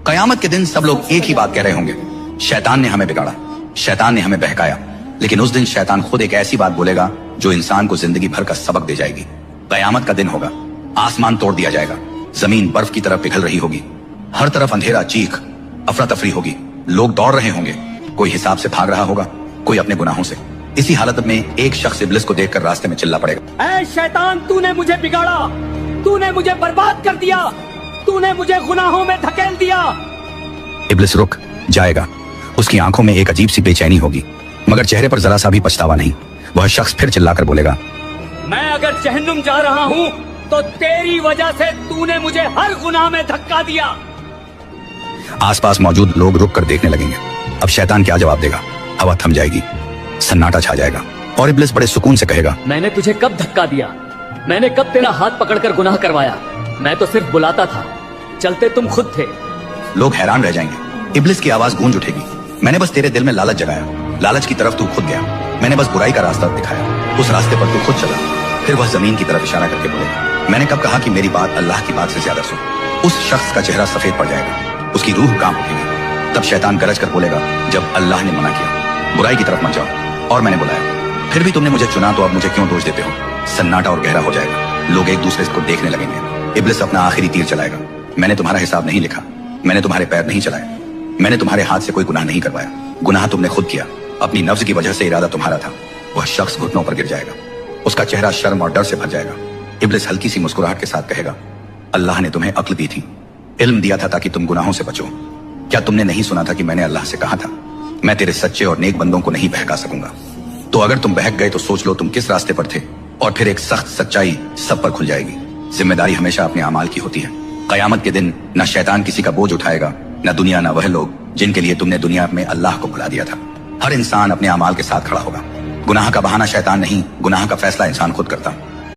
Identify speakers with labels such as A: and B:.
A: قیامت کے دن سب لوگ ایک ہی بات کہہ رہے ہوں گے, شیطان نے ہمیں بگاڑا, شیطان نے ہمیں بہکایا. لیکن اس دن شیطان خود ایک ایسی بات بولے گا جو انسان کو زندگی بھر کا سبق دے جائے گی. قیامت کا دن ہوگا, آسمان توڑ دیا جائے گا, زمین برف کی طرف پگھل رہی ہوگی, ہر طرف اندھیرا, چیخ, افراتفری ہوگی, لوگ دوڑ رہے ہوں گے, کوئی حساب سے بھاگ رہا ہوگا, کوئی اپنے گناہوں سے. اسی حالت میں ایک شخص ابلیس کو دیکھ کر راستے میں چلا پڑے گا,
B: اے شیطان, تو نے مجھے بگاڑا, تو نے مجھے برباد کر دیا, تو نے مجھے گناہوں میں دھکیل دیا.
A: ابلیس رک جائے گا, اس کی آنکھوں میں ایک عجیب سی بے چینی ہوگی, مگر چہرے پر ذرا سا بھی پچھتاوا نہیں. وہ شخص پھر چلا کر بولے گا,
B: میں اگر جہنم جا رہا ہوں تو تیری وجہ سے تو نے مجھے ہر گناہ میں دھکا دیا.
A: آس پاس موجود لوگ رک کر دیکھنے لگیں گے. اب شیطان کیا جواب دے گا؟ ہوا تھم جائے گی, سناٹا چھا جائے گا, اور ابلیس بڑے سکون سے کہے گا,
B: میں نے تجھے کب دھکا دیا؟ میں نے کب تیرا ہاتھ پکڑ کر گناہ کروایا؟ میں تو صرف بلاتا تھا, چلتے تم خود تھے.
A: لوگ حیران رہ جائیں گے. ابلیس کی آواز گونج اٹھے گی, میں نے بس تیرے دل میں لالچ جگایا, لالچ کی طرف تو خود گیا, میں نے بس برائی کا راستہ دکھایا, اس راستے پر تو خود چلا. پھر وہ زمین کی طرف اشارہ کر کے بولے گا, میں نے کب کہا کہ میری بات اللہ کی بات سے زیادہ سن. اس شخص کا چہرہ سفید پڑ جائے گا, اس کی روح کانپ اٹھے گی. تب شیطان گرج کر بولے گا, جب اللہ نے منع کیا برائی کی طرف مت جاؤ, اور میں نے بلایا, پھر بھی تم نے مجھے چنا, تو اب مجھے کیوں دوش دیتے ہو؟ سناٹا اور گہرا ہو جائے گا, لوگ ایک دوسرے کو دیکھنے لگیں گے. ابلیس اپنا آخری تیر چلائے گا, میں نے تمہارا حساب نہیں لکھا, میں نے تمہارے پیر نہیں چلائے, میں نے تمہارے ہاتھ سے کوئی گناہ نہیں کروایا, گناہ تم نے خود کیا, اپنی نفس کی وجہ سے ارادہ تمہارا تھا. وہ شخص گھٹنوں پر گر جائے گا, اس کا چہرہ شرم اور ڈر سے بھر جائے گا. ابلیس ہلکی سی مسکراہٹ کے ساتھ کہے گا, اللہ نے تمہیں عقل دی تھی, علم دیا تھا تاکہ تم گناہوں سے بچو. کیا تم نے نہیں سنا تھا کہ میں نے اللہ سے کہا تھا, میں تیرے سچے اور نیک بندوں کو نہیں بہکا سکوں گا. تو اگر تم بہک گئے تو سوچ لو تم کس راستے پر تھے, اور پھر ایک سخت سچائی سب پر کھل جائے گی. ذمہ داری ہمیشہ اپنے اعمال کی ہوتی ہے. قیامت کے دن نہ شیطان کسی کا بوجھ اٹھائے گا, نہ دنیا, نہ وہ لوگ جن کے لیے تم نے دنیا میں اللہ کو بھلا دیا تھا. ہر انسان اپنے اعمال کے ساتھ کھڑا ہوگا. گناہ کا بہانہ شیطان نہیں, گناہ کا فیصلہ انسان خود کرتا.